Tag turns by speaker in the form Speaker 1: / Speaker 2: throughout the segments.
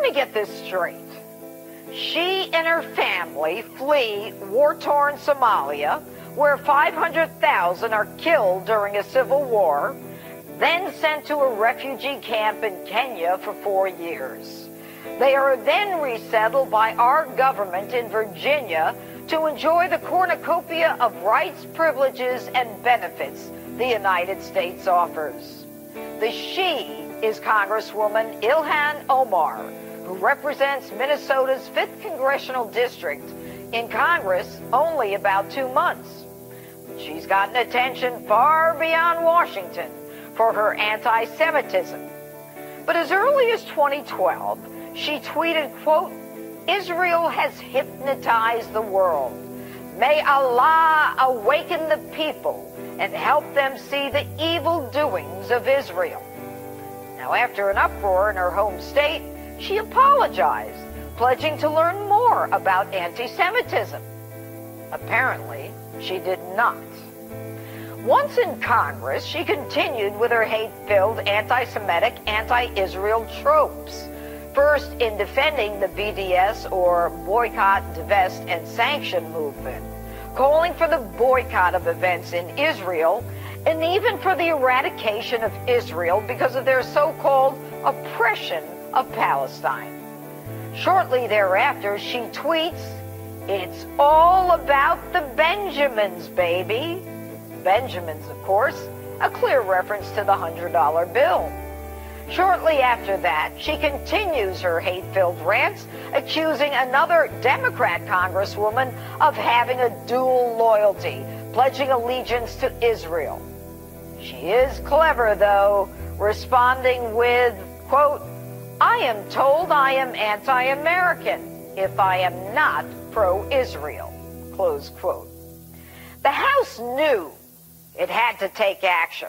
Speaker 1: me get this straight. She and her family flee war-torn Somalia, where 500,000 are killed during a civil war, then sent to a refugee camp in Kenya for 4 years. They are then resettled by our government in Virginia to enjoy the cornucopia of rights, privileges, and benefits the United States offers. The she is Congresswoman ILHAN OMAR, who represents Minnesota's 5th Congressional District in Congress only about 2 months. She's gotten attention far beyond Washington for her anti-Semitism. But as early as 2012, she tweeted, quote, "Israel has hypnotized the world. May Allah awaken the people and help them see the evil doings of Israel." Now, after an uproar in her home state, she apologized, pledging to learn more about anti-Semitism. Apparently, she did not. Once in Congress, she continued with her hate-filled anti-Semitic, anti-Israel tropes. First, in defending the BDS, or Boycott, Divest, and Sanction movement, calling for the boycott of events in Israel, and even for the eradication of Israel because of their so-called oppression of Palestine. Shortly thereafter, she tweets, "It's all about the Benjamins, baby." Benjamins, of course, a clear reference to the $100 bill. Shortly after that, she continues her hate-filled rants, accusing another Democrat congresswoman of having a dual loyalty, pledging allegiance to Israel. She is clever, though, responding with, quote, "I am told I am anti-American if I am not pro-Israel," close quote. The House knew it had to take action.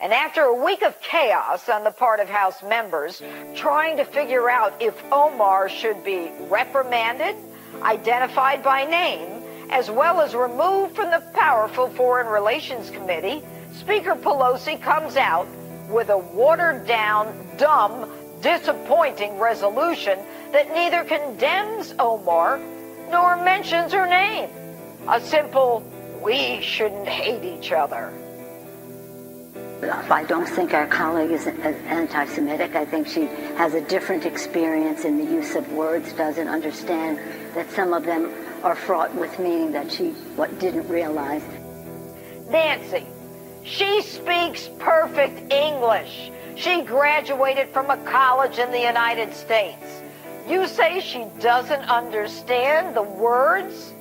Speaker 1: And after a week of chaos on the part of House members trying to figure out if Omar should be reprimanded, identified by name, as well as removed from the powerful Foreign Relations Committee, Speaker Pelosi comes out with a watered-down, dumb, disappointing resolution that neither condemns Omar nor mentions her name. A simple, "We shouldn't hate each other."
Speaker 2: I don't think our colleague is anti-Semitic. I think she has a different experience in the use of words, doesn't understand that some of them are fraught with meaning that she didn't realize.
Speaker 1: Nancy, she speaks perfect English. She graduated from a college in the United States. You say she doesn't understand the words?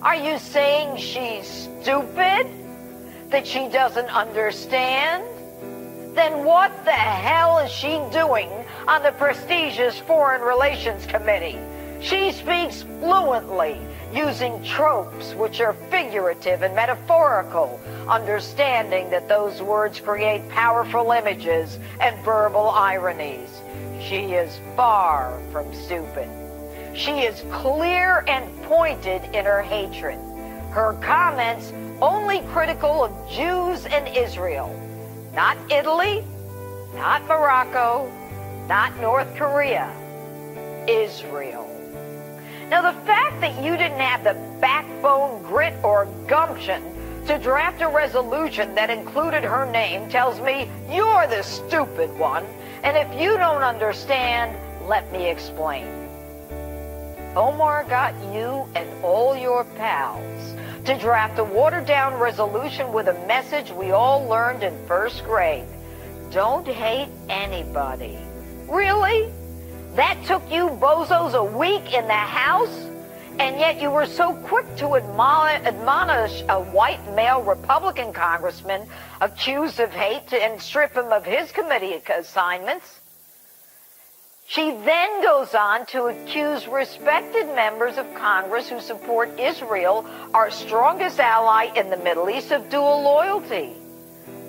Speaker 1: Are you saying she's stupid? That she doesn't understand? Then what the hell is she doing on the prestigious Foreign Relations Committee? She speaks fluently, using tropes which are figurative and metaphorical, understanding that those words create powerful images and verbal ironies. She is far from stupid. She is clear and pointed in her hatred. Her comments only critical of Jews and Israel, not Italy, not Morocco, not North Korea, Israel. Now, the fact that you didn't have the backbone, grit, or gumption to draft a resolution that included her name tells me you're the stupid one, and if you don't understand, let me explain. Omar got you and all your pals to draft a watered-down resolution with a message we all learned in first grade. Don't hate anybody. Really? That took you bozos a week in the House? And yet you were so quick to admonish a white male Republican congressman accused of hate and strip him of his committee assignments. She then goes on to accuse respected members of Congress who support Israel, our strongest ally in the Middle East, of dual loyalty.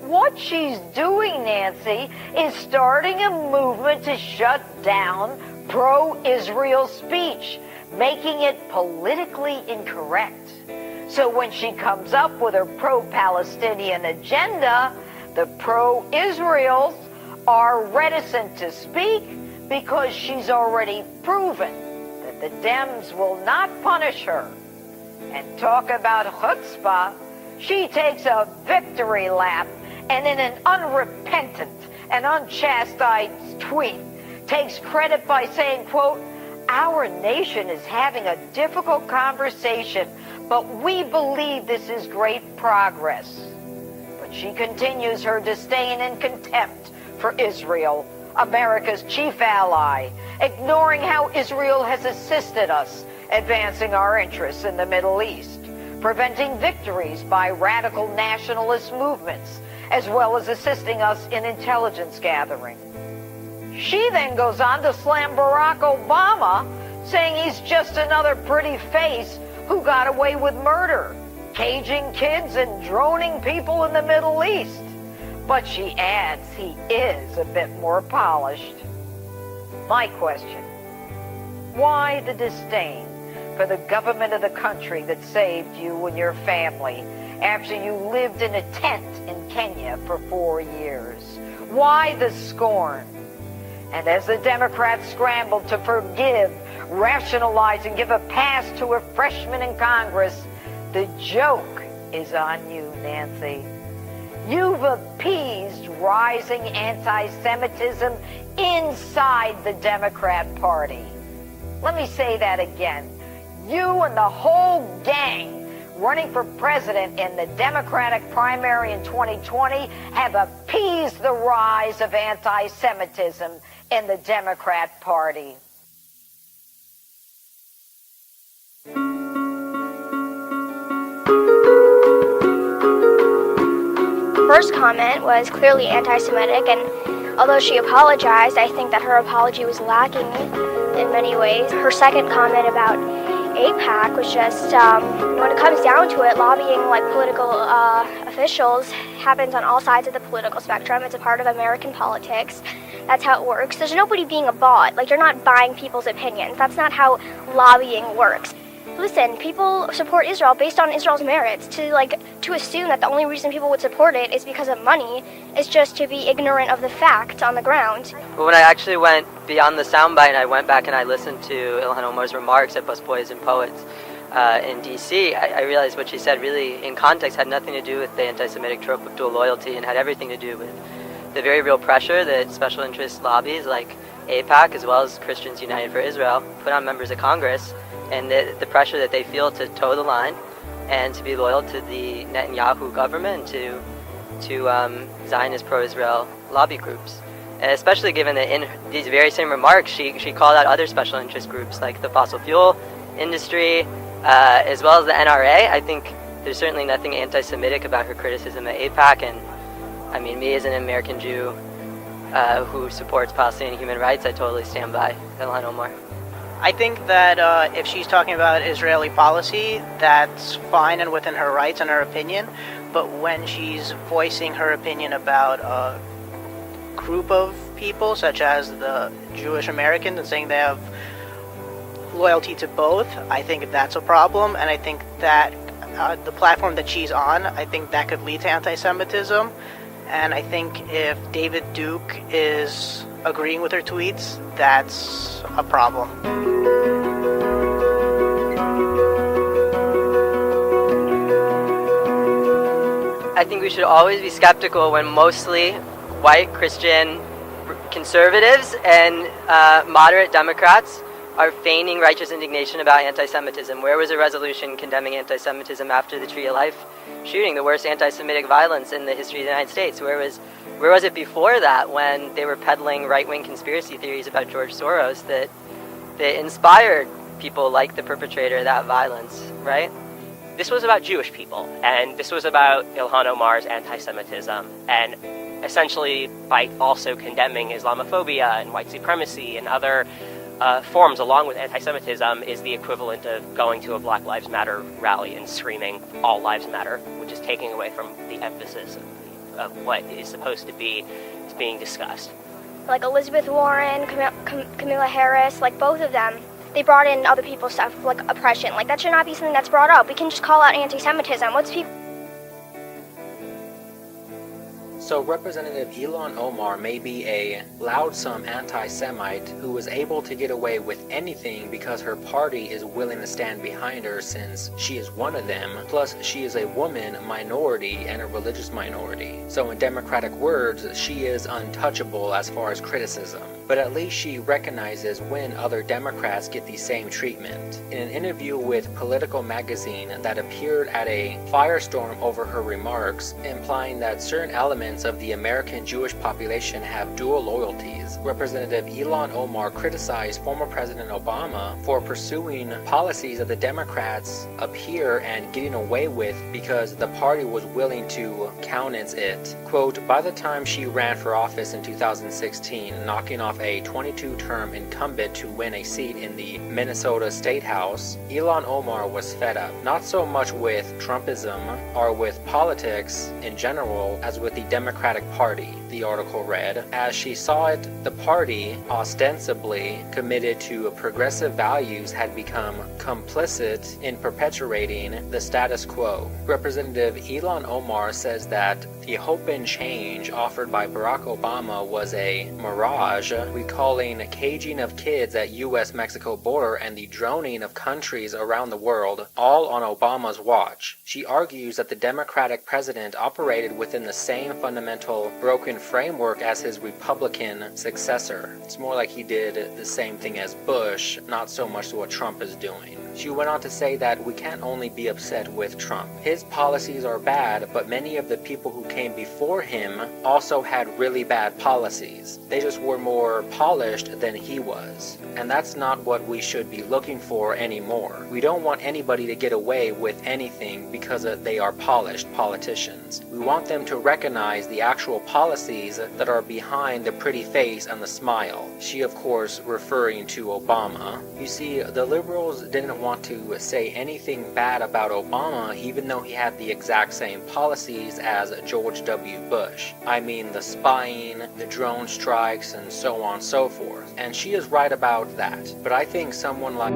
Speaker 1: What she's doing, Nancy, is starting a movement to shut down pro-Israel speech, making it politically incorrect. So when she comes up with her pro-Palestinian agenda, the pro-Israels are reticent to speak because she's already proven that the Dems will not punish her. And talk about chutzpah, she takes a victory lap and in an unrepentant and unchastised tweet takes credit by saying, quote, "Our nation is having a difficult conversation, but we believe this is great progress." But she continues her disdain and contempt for Israel, America's chief ally, ignoring how Israel has assisted us advancing our interests in the Middle East, preventing victories by radical nationalist movements, as well as assisting us in intelligence gathering. She then goes on to slam Barack Obama, saying he's just another pretty face who got away with murder, caging kids and droning people in the Middle East. But she adds he is a bit more polished. My question, why the disdain for the government of the country that saved you and your family after you lived in a tent in Kenya for 4 years? Why the scorn? And as the Democrats scramble to forgive, rationalize, and give a pass to a freshman in Congress, the joke is on you, Nancy. You've appeased rising anti-Semitism inside the Democrat Party. Let me say that again. You and the whole gang running for president in the Democratic primary in 2020 have appeased the rise of anti-Semitism in the Democrat Party.
Speaker 3: First comment was clearly anti-Semitic, and although she apologized, I think that her apology was lacking in many ways. Her second comment about AIPAC was just, when it comes down to it, lobbying like political officials happens on all sides of the political spectrum. It's a part of American politics. That's how it works. There's nobody being a bot. Like, you're not buying people's opinions. That's not how lobbying works. Listen, people support Israel based on Israel's merits. To assume that the only reason people would support it is because of money is just to be ignorant of the fact on the ground.
Speaker 4: But when I actually went beyond the soundbite and I went back and I listened to ILHAN Omar's remarks at Busboys and Poets in D.C., I realized what she said really, in context, had nothing to do with the anti-Semitic trope of dual loyalty and had everything to do with the very real pressure that special interest lobbies like AIPAC, as well as Christians United for Israel, put on members of Congress, and the pressure that they feel to toe the line and to be loyal to the Netanyahu government, to Zionist pro-Israel lobby groups. And especially given that in these very same remarks, she called out other special interest groups like the fossil fuel industry, as well as the NRA. I think there's certainly nothing anti-Semitic about her criticism of AIPAC, and I mean, me as an American Jew who supports Palestinian human rights, I totally stand by ILHAN Omar.
Speaker 5: I think that if she's talking about Israeli policy, that's fine and within her rights and her opinion. But when she's voicing her opinion about a group of people, such as the Jewish Americans, and saying they have loyalty to both, I think that's a problem. And I think that the platform that she's on, I think that could lead to anti-Semitism. And I think if David Duke is agreeing with her tweets, that's a problem.
Speaker 4: I think we should always be skeptical when mostly white Christian conservatives and moderate Democrats are feigning righteous indignation about anti-Semitism. Where was a resolution condemning anti-Semitism after the Tree of Life shooting, the worst anti-Semitic violence in the history of the United States? Where was it before that, when they were peddling right-wing conspiracy theories about George Soros that inspired people like the perpetrator of that violence, right?
Speaker 6: This was about Jewish people, and this was about ILHAN Omar's anti-Semitism, and essentially by also condemning Islamophobia and white supremacy and other forms along with anti-Semitism is the equivalent of going to a Black Lives Matter rally and screaming all lives matter, which is taking away from the emphasis of what is supposed to be being discussed.
Speaker 3: Like Elizabeth Warren, Kamala Harris, like both of them, they brought in other people's stuff, like oppression. Like, that should not be something that's brought up. We can just call out anti-Semitism.
Speaker 7: So Representative ILHAN Omar may be a loud-some anti-Semite who was able to get away with anything because her party is willing to stand behind her since she is one of them, plus she is a woman minority and a religious minority. So in Democratic words, she is untouchable as far as criticism. But at least she recognizes when other Democrats get the same treatment. In an interview with Political magazine that appeared at a firestorm over her remarks, implying that certain elements of the American Jewish population have dual loyalties, Representative ILHAN Omar criticized former President Obama for pursuing policies that the Democrats appear and getting away with because the party was willing to countenance it. Quote, by the time she ran for office in 2016, knocking off a 22-term incumbent to win a seat in the Minnesota State House, ILHAN Omar was fed up, not so much with Trumpism or with politics in general as with the Democratic Party, the article read. As she saw it, the party, ostensibly committed to progressive values, had become complicit in perpetuating the status quo. Representative ILHAN Omar says that the hope and change offered by Barack Obama was a mirage, recalling caging of kids at U.S.-Mexico border and the droning of countries around the world, all on Obama's watch. She argues that the Democratic president operated within the same fundamental broken framework as his Republican successor. It's more like he did the same thing as Bush, not so much what Trump is doing. She went on to say that we can't only be upset with Trump. His policies are bad, but many of the people who came before him also had really bad policies. They just were more polished than he was. And that's not what we should be looking for anymore. We don't want anybody to get away with anything because they are polished politicians. We want them to recognize the actual policies that are behind the pretty face and the smile. She, of course, referring to Obama. You see, the liberals didn't want to say anything bad about Obama even though he had the exact same policies as George W. Bush. I mean, the spying, the drone strikes, and so on and so forth. And she is right about that. But I think someone like